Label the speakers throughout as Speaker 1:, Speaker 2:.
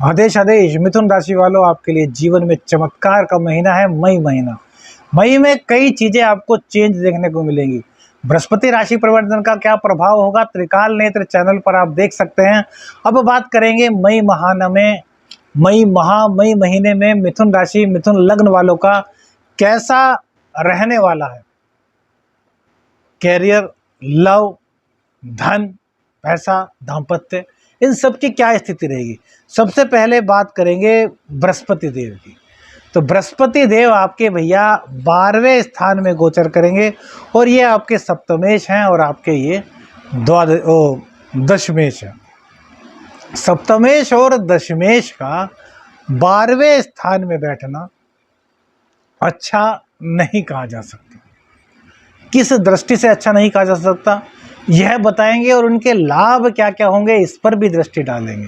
Speaker 1: आदेश आदेश मिथुन राशि वालों, आपके लिए जीवन में चमत्कार का महीना है मई महीना। मई में कई चीजें आपको चेंज देखने को मिलेंगी। बृहस्पति राशि परिवर्तन का क्या प्रभाव होगा, त्रिकाल नेत्र चैनल पर आप देख सकते हैं। अब बात करेंगे मई महीने में मिथुन राशि मिथुन लग्न वालों का कैसा रहने वाला है। कैरियर, लव, धन, पैसा, दाम्पत्य, इन सब की क्या स्थिति रहेगी। सबसे पहले बात करेंगे बृहस्पति देव की। तो बृहस्पति देव आपके भैया 12वें स्थान में गोचर करेंगे और ये आपके सप्तमेश हैं और आपके ये दशमेश है। सप्तमेश और दशमेश का 12वें स्थान में बैठना अच्छा नहीं कहा जा सकता। किस दृष्टि से अच्छा नहीं कहा जा सकता यह बताएंगे और उनके लाभ क्या क्या होंगे इस पर भी दृष्टि डालेंगे।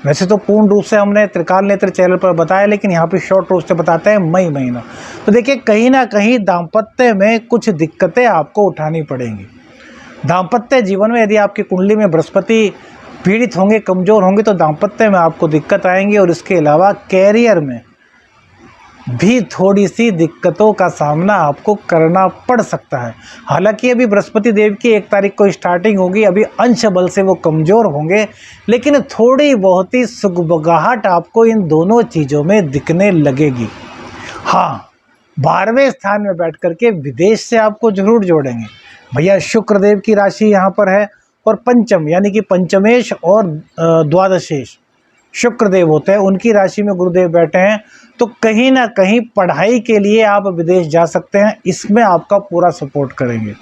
Speaker 1: वैसे तो पूर्ण रूप से हमने त्रिकाल नेत्र चैनल पर बताया, लेकिन यहाँ पे शॉर्ट रूप से बताते हैं मई महीना। तो देखिए, कहीं ना कहीं दाम्पत्य में कुछ दिक्कतें आपको उठानी पड़ेंगी। दाम्पत्य जीवन में यदि आपकी कुंडली में बृहस्पति पीड़ित होंगे, कमजोर होंगे, तो दाम्पत्य में आपको दिक्कत आएंगी। और इसके अलावा कैरियर में भी थोड़ी सी दिक्कतों का सामना आपको करना पड़ सकता है। हालांकि अभी बृहस्पति देव की 1 तारीख को स्टार्टिंग होगी, अभी अंश बल से वो कमज़ोर होंगे, लेकिन थोड़ी बहुत ही सुगबगाहट आपको इन दोनों चीज़ों में दिखने लगेगी। हाँ, 12वें स्थान में बैठ करके विदेश से आपको जरूर जोड़ेंगे। भैया शुक्रदेव की राशि यहाँ पर है और पंचम यानी कि पंचमेश और द्वादशेश शुक्रदेव होते हैं, उनकी राशि में गुरुदेव बैठे हैं। तो कहीं ना कहीं पढ़ाई के लिए आप विदेश जा सकते हैं, इसमें आपका पूरा सपोर्ट करेंगे।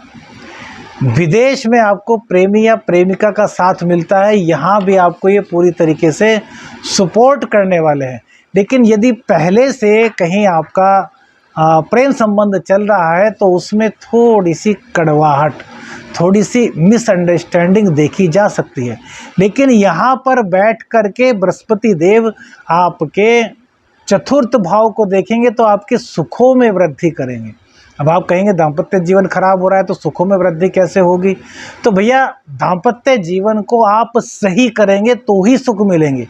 Speaker 1: विदेश में आपको प्रेमी या प्रेमिका का साथ मिलता है, यहाँ भी आपको ये पूरी तरीके से सपोर्ट करने वाले हैं। लेकिन यदि पहले से कहीं आपका प्रेम संबंध चल रहा है तो उसमें थोड़ी सी कड़वाहट, थोड़ी सी मिसअंडरस्टैंडिंग देखी जा सकती है। लेकिन यहाँ पर बैठ करके बृहस्पति देव आपके चतुर्थ भाव को देखेंगे तो आपके सुखों में वृद्धि करेंगे। अब आप कहेंगे दाम्पत्य जीवन खराब हो रहा है तो सुखों में वृद्धि कैसे होगी। तो भैया, दाम्पत्य जीवन को आप सही करेंगे तो ही सुख मिलेंगे,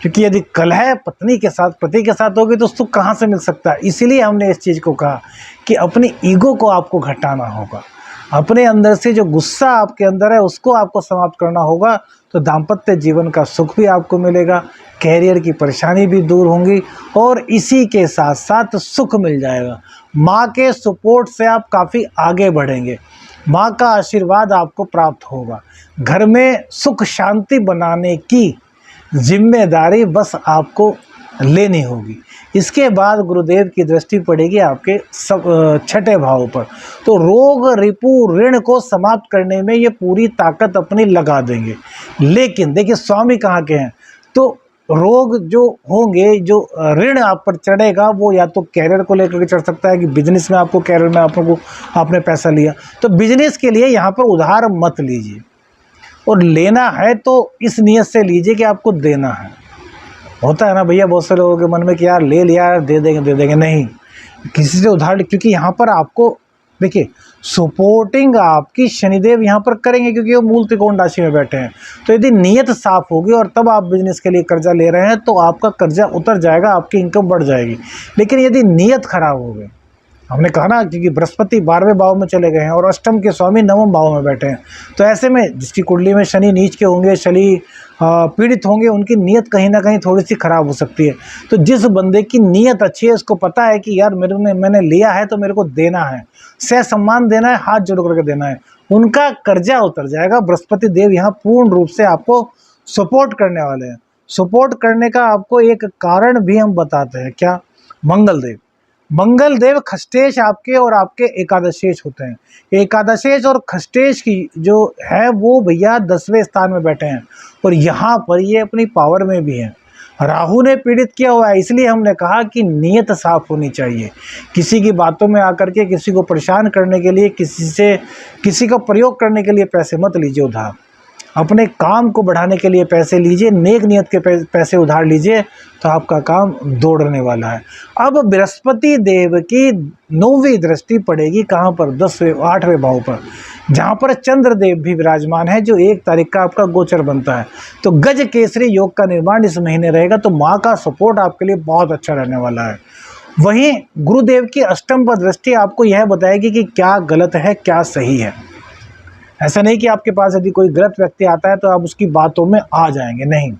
Speaker 1: क्योंकि यदि कलह पत्नी के साथ पति के साथ होगी तो सुख कहाँ से मिल सकता है। इसीलिए हमने इस चीज़ को कहा कि अपनी ईगो को आपको घटाना होगा, अपने अंदर से जो गुस्सा आपके अंदर है उसको आपको समाप्त करना होगा। तो दाम्पत्य जीवन का सुख भी आपको मिलेगा, कैरियर की परेशानी भी दूर होंगी और इसी के साथ साथ सुख मिल जाएगा। माँ के सपोर्ट से आप काफ़ी आगे बढ़ेंगे, माँ का आशीर्वाद आपको प्राप्त होगा। घर में सुख शांति बनाने की जिम्मेदारी बस आपको लेनी होगी। इसके बाद गुरुदेव की दृष्टि पड़ेगी आपके छठे भाव पर, तो रोग रिपु ऋण को समाप्त करने में ये पूरी ताकत अपनी लगा देंगे। लेकिन देखिए, स्वामी कहाँ के हैं, तो रोग जो होंगे, जो ऋण आप पर चढ़ेगा वो या तो कैरियर को लेकर के चढ़ सकता है कि बिजनेस में आपको, कैरियर में आपने पैसा लिया, तो बिजनेस के लिए यहाँ पर उधार मत लीजिए, और लेना है तो इस नियत से लीजिए कि आपको देना है। होता है ना भैया बहुत से लोगों के मन में कि यार ले लिया यार दे देंगे, नहीं, किसी से उधार, क्योंकि यहाँ पर आपको देखिए सपोर्टिंग आपकी शनिदेव यहाँ पर करेंगे, क्योंकि वो मूल त्रिकोण राशि में बैठे हैं। तो यदि नीयत साफ होगी और तब आप बिजनेस के लिए कर्जा ले रहे हैं तो आपका कर्जा उतर जाएगा, आपकी इनकम बढ़ जाएगी। लेकिन यदि नीयत खराब हो गई, हमने कहा ना, क्योंकि बृहस्पति 12वें भाव में चले गए हैं और अष्टम के स्वामी 9वें भाव में बैठे हैं, तो ऐसे में जिसकी कुंडली में शनि नीच के होंगे, शनि पीड़ित होंगे, उनकी नीयत कहीं ना कहीं थोड़ी सी खराब हो सकती है। तो जिस बंदे की नीयत अच्छी है, उसको पता है कि यार मैंने लिया है तो मेरे को देना है, सह सम्मान देना है, हाथ जोड़ करके देना है, उनका कर्जा उतर जाएगा। बृहस्पति देव यहाँ पूर्ण रूप से आपको सपोर्ट करने वाले हैं। सपोर्ट करने का आपको एक कारण भी हम बताते हैं, क्या, मंगल देव खष्टेश आपके और आपके एकादशेश होते हैं। एकादशेश और खष्टेश की जो है वो भैया 10वें स्थान में बैठे हैं और यहाँ पर ये अपनी पावर में भी हैं। राहु ने पीड़ित किया हुआ है, इसलिए हमने कहा कि नीयत साफ होनी चाहिए। किसी की बातों में आकर के किसी को परेशान करने के लिए, किसी का प्रयोग करने के लिए पैसे मत लीजिए उधार। अपने काम को बढ़ाने के लिए पैसे लीजिए, नेक नियत के पैसे उधार लीजिए, तो आपका काम दौड़ने वाला है। अब बृहस्पति देव की 9वीं दृष्टि पड़ेगी कहाँ पर? 10वें 8वें भाव पर, जहाँ पर चंद्रदेव भी विराजमान है, जो 1 तारीख का आपका गोचर बनता है। तो गज केसरी योग का निर्माण इस महीने रहेगा, तो माँ का सपोर्ट आपके लिए बहुत अच्छा रहने वाला है। वहीं गुरुदेव की अष्टम पर दृष्टि आपको यह बताएगी कि क्या गलत है क्या सही है। ऐसा नहीं कि आपके पास यदि कोई गलत व्यक्ति आता है तो आप उसकी बातों में आ जाएंगे, नहीं।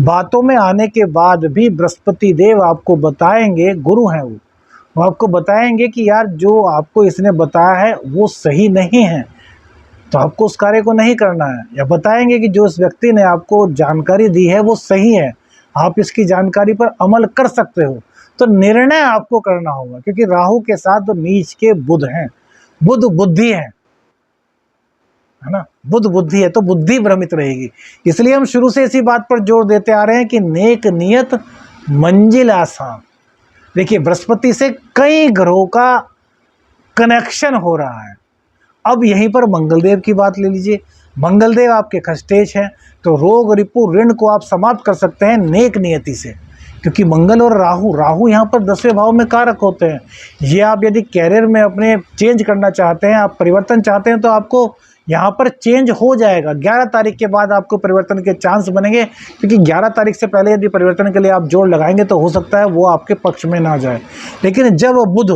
Speaker 1: बातों में आने के बाद भी बृहस्पति देव आपको बताएंगे, गुरु हैं वो आपको बताएंगे कि यार जो आपको इसने बताया है वो सही नहीं है, तो आपको उस कार्य को नहीं करना है। या बताएंगे कि जो इस व्यक्ति ने आपको जानकारी दी है वो सही है, आप इसकी जानकारी पर अमल कर सकते हो। तो निर्णय आपको करना होगा, क्योंकि राहु के साथ तो नीच के बुध हैं, बुध बुद्धि है ना, बुध बुद्धि है, तो बुद्धि भ्रमित रहेगी। इसलिए हम शुरू से इसी बात पर जोर देते आ रहे हैं कि नेक नियत मंजिल आसान। देखिए बृहस्पति से कई ग्रहों का कनेक्शन हो रहा है। अब यहीं पर मंगलदेव की बात ले लीजिए। मंगलदेव आपके खस्तेज हैं, तो रोग रिपु ऋण को आप समाप्त कर सकते हैं नेक नियति से, क्योंकि मंगल और राहु यहाँ पर 10वें भाव में कारक होते हैं। ये आप यदि कैरियर में अपने चेंज करना चाहते हैं, आप परिवर्तन चाहते हैं, तो आपको यहाँ पर चेंज हो जाएगा। 11 तारीख के बाद आपको परिवर्तन के चांस बनेंगे, क्योंकि 11 तारीख से पहले यदि परिवर्तन के लिए आप जोर लगाएंगे तो हो सकता है वो आपके पक्ष में ना जाए। लेकिन जब बुध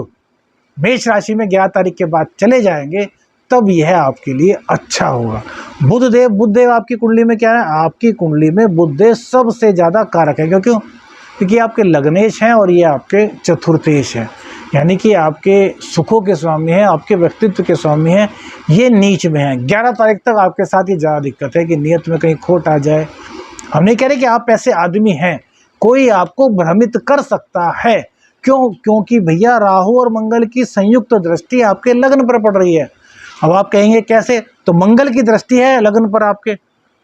Speaker 1: मेष राशि में 11 तारीख के बाद चले जाएंगे तब यह आपके लिए अच्छा होगा। बुधदेव आपकी कुंडली में क्या है? आपकी कुंडली में बुधदेव सबसे ज़्यादा कारक है। क्योंकि आपके लग्नेश हैं और ये आपके चतुर्थेश हैं, यानी कि आपके सुखों के स्वामी हैं, आपके व्यक्तित्व के स्वामी हैं। ये नीच में हैं। 11 तारीख तक आपके साथ ये ज़्यादा दिक्कत है कि नियत में कहीं खोट आ जाए। हम नहीं कह रहे कि आप ऐसे आदमी हैं, कोई आपको भ्रमित कर सकता है। क्योंकि भैया राहु और मंगल की संयुक्त दृष्टि आपके लग्न पर पड़ रही है। अब आप कहेंगे कैसे? तो मंगल की दृष्टि है लग्न पर आपके,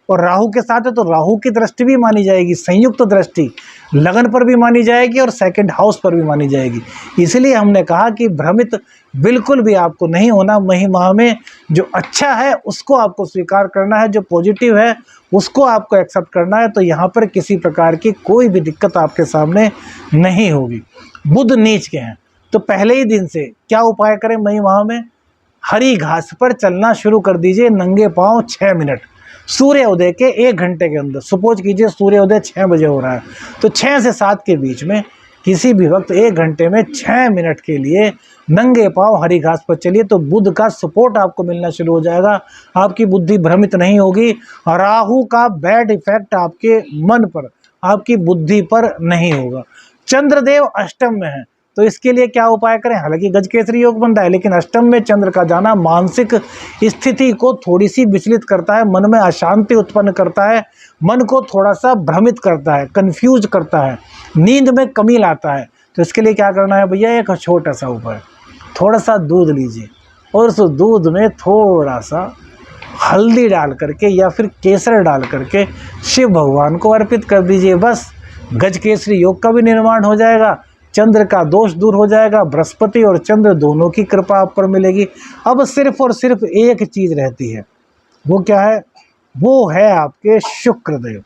Speaker 1: और राहु के साथ है, तो राहु की दृष्टि भी मानी जाएगी। संयुक्त दृष्टि लगन पर भी मानी जाएगी और सेकंड हाउस पर भी मानी जाएगी। इसलिए हमने कहा कि भ्रमित बिल्कुल भी आपको नहीं होना। मही माह में जो अच्छा है उसको आपको स्वीकार करना है, जो पॉजिटिव है उसको आपको एक्सेप्ट करना है। तो यहाँ पर किसी प्रकार की कोई भी दिक्कत आपके सामने नहीं होगी। बुध नीच के हैं, तो पहले ही दिन से क्या उपाय करें? मई माह में हरी घास पर चलना शुरू कर दीजिए, नंगे पाँव 6 मिनट, सूर्य उदय के 1 घंटे के अंदर। सपोज कीजिए सूर्य उदय 6 बजे हो रहा है, तो 6 से 7 के बीच में किसी भी वक्त 1 घंटे में 6 मिनट के लिए नंगे पाँव हरी घास पर चलिए, तो बुध का सपोर्ट आपको मिलना शुरू हो जाएगा। आपकी बुद्धि भ्रमित नहीं होगी। राहु का बैड इफेक्ट आपके मन पर, आपकी बुद्धि पर नहीं होगा। चंद्रदेव अष्टम में है, तो इसके लिए क्या उपाय करें? हालांकि गजकेसरी योग बनता है, लेकिन अष्टम में चंद्र का जाना मानसिक स्थिति को थोड़ी सी विचलित करता है, मन में अशांति उत्पन्न करता है, मन को थोड़ा सा भ्रमित करता है, कंफ्यूज करता है, नींद में कमी लाता है। तो इसके लिए क्या करना है भैया? एक छोटा सा उपाय, थोड़ा सा दूध लीजिए और उस दूध में थोड़ा सा हल्दी डाल करके या फिर केसर डाल करके शिव भगवान को अर्पित कर दीजिए। बस गजकेसरी योग का भी निर्माण हो जाएगा, चंद्र का दोष दूर हो जाएगा, बृहस्पति और चंद्र दोनों की कृपा आप पर मिलेगी। अब सिर्फ और सिर्फ एक चीज रहती है, वो क्या है? वो है आपके शुक्रदेव।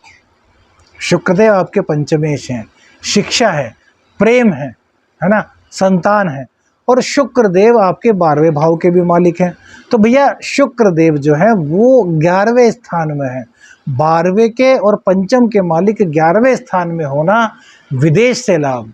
Speaker 1: शुक्रदेव आपके पंचमेश हैं, शिक्षा है, प्रेम है ना, संतान है, और शुक्रदेव आपके 12वें भाव के भी मालिक हैं। तो भैया शुक्रदेव जो है वो 11वें स्थान में है। 12वें के और पंचम के मालिक 11वें स्थान में होना, विदेश से लाभ।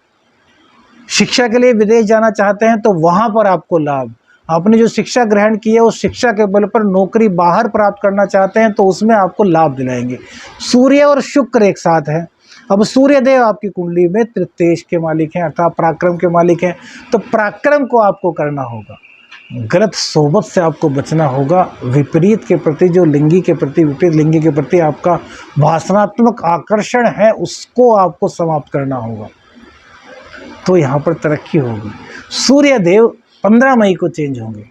Speaker 1: शिक्षा के लिए विदेश जाना चाहते हैं तो वहाँ पर आपको लाभ। आपने जो शिक्षा ग्रहण की है उस शिक्षा के बल पर नौकरी बाहर प्राप्त करना चाहते हैं तो उसमें आपको लाभ दिलाएंगे। सूर्य और शुक्र एक साथ हैं। अब सूर्यदेव आपकी कुंडली में तृतीयेश के मालिक हैं, अर्थात पराक्रम के मालिक हैं। तो पराक्रम को आपको करना होगा, गलत सोबत से आपको बचना होगा। विपरीत के प्रति, जो लिंगी के प्रति, विपरीत लिंगी के प्रति आपका भाषणात्मक आकर्षण है उसको आपको समाप्त करना होगा, तो यहाँ पर तरक्की होगी। सूर्यदेव 15 मई को चेंज होंगे,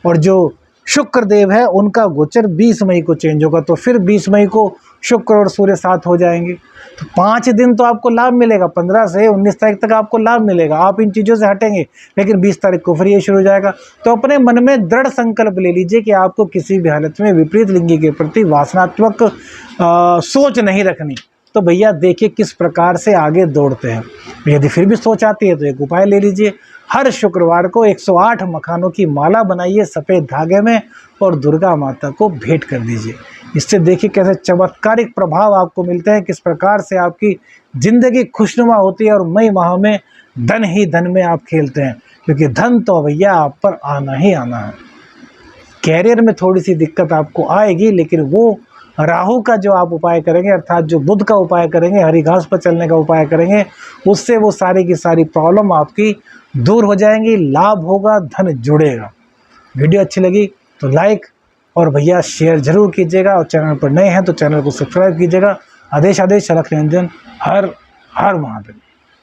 Speaker 1: और जो शुक्र देव है उनका गोचर 20 मई को चेंज होगा, तो फिर 20 मई को शुक्र और सूर्य साथ हो जाएंगे। तो 5 दिन तो आपको लाभ मिलेगा, 15 से 19 तारीख तक आपको लाभ मिलेगा, आप इन चीज़ों से हटेंगे, लेकिन 20 तारीख को फिर ये शुरू हो जाएगा। तो अपने मन में दृढ़ संकल्प ले लीजिए कि आपको किसी भी हालत में विपरीत लिंगी के प्रति वासनात्मक सोच नहीं रखनी। तो भैया देखिए किस प्रकार से आगे दौड़ते हैं। यदि फिर भी सोच आती है तो एक उपाय ले लीजिए, हर शुक्रवार को 108 मखानों की माला बनाइए सफ़ेद धागे में और दुर्गा माता को भेंट कर दीजिए। इससे देखिए कैसे चमत्कारिक प्रभाव आपको मिलते हैं, किस प्रकार से आपकी ज़िंदगी खुशनुमा होती है और मई माह में धन ही धन में आप खेलते हैं, क्योंकि धन तो भैया आप पर आना ही आना है। कैरियर में थोड़ी सी दिक्कत आपको आएगी, लेकिन वो राहु का जो आप उपाय करेंगे, अर्थात जो बुध का उपाय करेंगे, हरी घास पर चलने का उपाय करेंगे, उससे वो सारी की सारी प्रॉब्लम आपकी दूर हो जाएंगी, लाभ होगा, धन जुड़ेगा। वीडियो अच्छी लगी तो लाइक और भैया शेयर जरूर कीजिएगा, और चैनल पर नए हैं तो चैनल को सब्सक्राइब कीजिएगा। आदेश अलख निरंजन, हर हर महादेव।